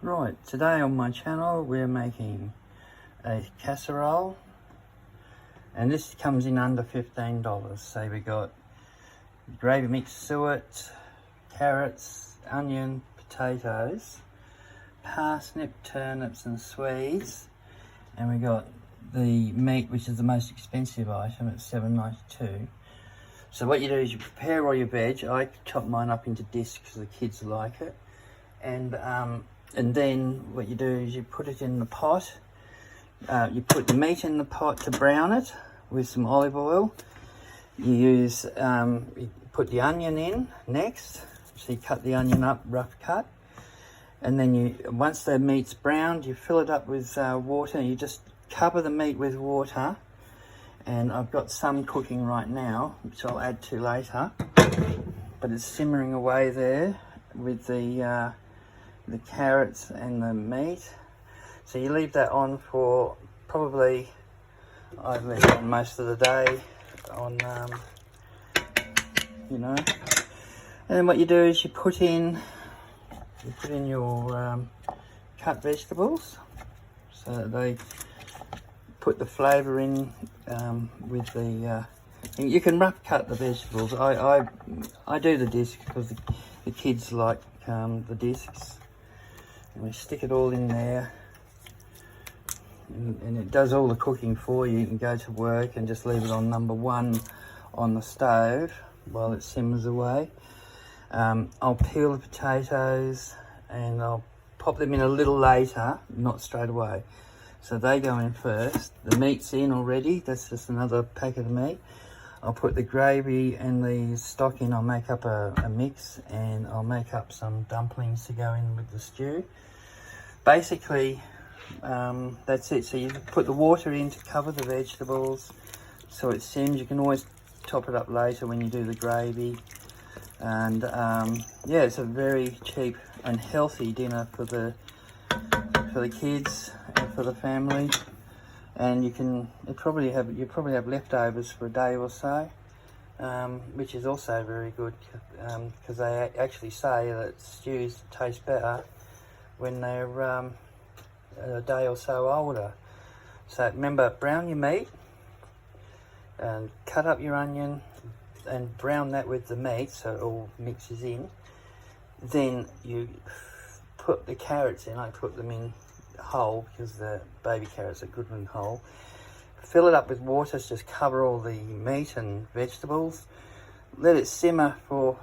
Right, today on my channel we're making a casserole, and this comes in under $15. So we got gravy mix suet, carrots, onion, potatoes, parsnip, turnips and swedes, and we got the meat, which is the most expensive item at $7.92. So what you do is you prepare all your veg. I chop mine up into discs because the kids like it, and then what you do is you put it in the pot. You put the meat in the pot to brown it with some olive oil. You put the onion in next. So you cut the onion up, rough cut. And then once the meat's browned, you fill it up with water. You just cover the meat with water. And I've got some cooking right now, which I'll add to later. But it's simmering away there with the carrots and the meat. So you leave that on for probably, I leave it on most of the day on, And then what you do is you put in your cut vegetables, so that they put the flavour in with the. You can rough cut the vegetables. I do the disc because the kids like the discs. And we stick it all in there, and it does all the cooking for you. You can go to work and just leave it on number 1 on the stove while it simmers away. I'll peel the potatoes and I'll pop them in a little later, not straight away. So they go in first. The meat's in already. That's just another packet of meat. I'll put the gravy and the stock in. I'll make up a mix, and I'll make up some dumplings to go in with the stew. Basically, that's it. So you put the water in to cover the vegetables so it sims. You can always top it up later when you do the gravy. And yeah, it's a very cheap and healthy dinner for the kids and for the family. And you probably have leftovers for a day or so, which is also very good, because they actually say that stews taste better when they're a day or so older. So remember, brown your meat and cut up your onion and brown that with the meat so it all mixes in. Then you put the carrots in. I put them in whole because the baby carrots are good in whole. Fill it up with water, so just cover all the meat and vegetables. Let it simmer for,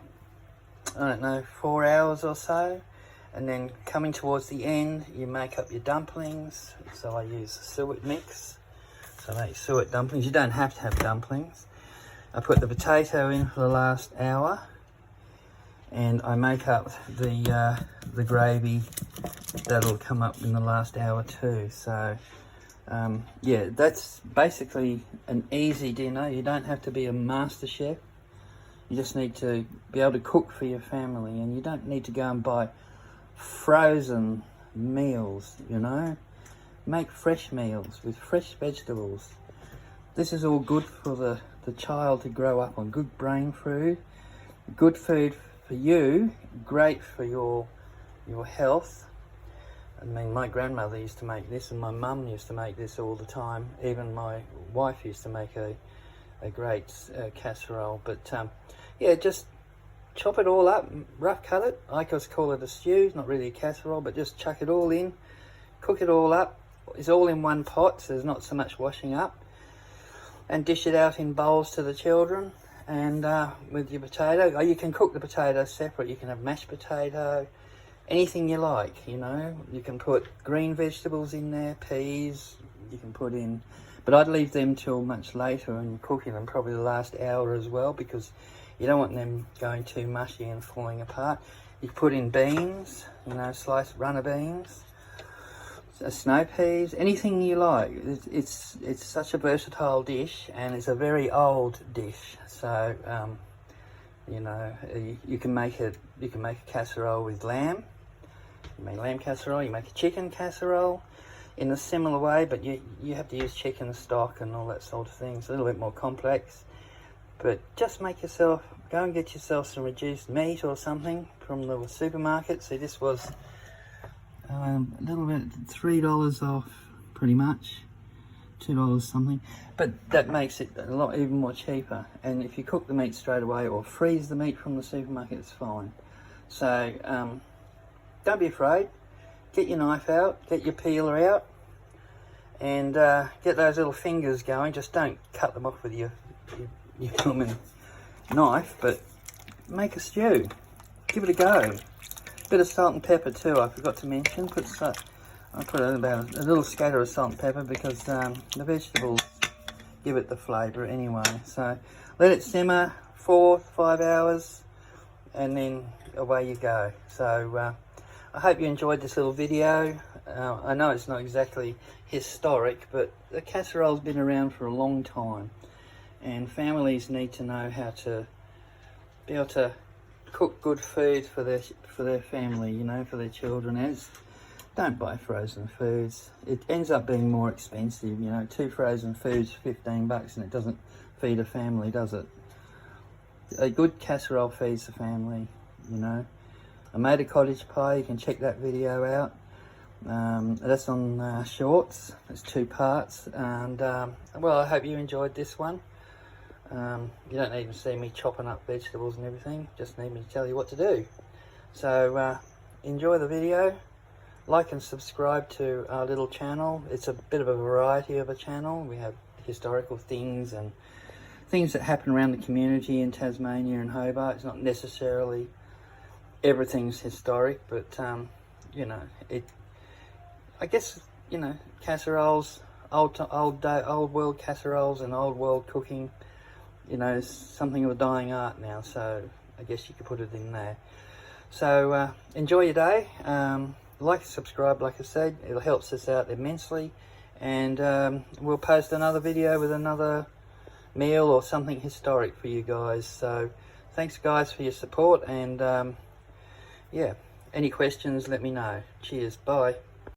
4 hours or so. And then coming towards the end, you make up your dumplings. So I use the suet mix. So I make suet dumplings. You don't have to have dumplings. I put the potato in for the last hour, and I make up the gravy that'll come up in the last hour too. So yeah, that's basically an easy dinner. You don't have to be a master chef. You just need to be able to cook for your family, and you don't need to go and buy frozen meals. Make fresh meals with fresh vegetables. This is all good for the child to grow up on. Good brain food, good food for you, great for your health. I mean, my grandmother used to make this, and my mum used to make this all the time. Even my wife used to make a great casserole. But yeah, just chop it all up, rough cut it. I just call it a stew. It's not really a casserole, but just chuck it all in, cook it all up. It's all in one pot, so there's not so much washing up. And dish it out in bowls to the children. And with your potato, you can cook the potatoes separate. You can have mashed potato, anything you like. You can put green vegetables in there, peas. You can put in, but I'd leave them till much later and cooking them probably the last hour as well, because you don't want them going too mushy and falling apart. You can put in beans, sliced runner beans, snow peas, anything you like. It's such a versatile dish, and it's a very old dish. So you can make a casserole with lamb. You make lamb casserole. You make a chicken casserole in a similar way, but you have to use chicken stock and all that sort of thing. It's a little bit more complex. But just go and get yourself some reduced meat or something from the supermarket. See, this was a little bit, $3 off, pretty much, $2 something, but that makes it a lot even more cheaper. And if you cook the meat straight away or freeze the meat from the supermarket, it's fine. So don't be afraid. Get your knife out, get your peeler out, and get those little fingers going. Just don't cut them off with your blooming knife, but make a stew. Give it a go. Bit of salt and pepper too, I forgot to mention. I put about a little scatter of salt and pepper because the vegetables give it the flavour anyway. So let it simmer 4 to 5 hours and then away you go. So I hope you enjoyed this little video. I know it's not exactly historic, but the casserole's been around for a long time, and families need to know how to be able to cook good food for their family, you know, for their children. And don't buy frozen foods. It ends up being more expensive, you know. 2 frozen foods, $15, and it doesn't feed a family, does it? A good casserole feeds the family, you know. I made a cottage pie. You can check that video out. That's on Shorts. It's 2 parts, and well, I hope you enjoyed this one. You don't need to see me chopping up vegetables and everything, just need me to tell you what to do. So enjoy the video, like and subscribe to our little channel. It's a bit of a variety of a channel. We have historical things and things that happen around the community in Tasmania and Hobart. It's not necessarily everything's historic, but you know, I guess, you know, casseroles, old world casseroles and old world cooking, you know, is something of a dying art now, so I guess you could put it in there. So enjoy your day. Like and subscribe, like I said, it helps us out immensely, and we'll post another video with another meal or something historic for you guys. So thanks guys for your support, and yeah, any questions, let me know. Cheers, bye.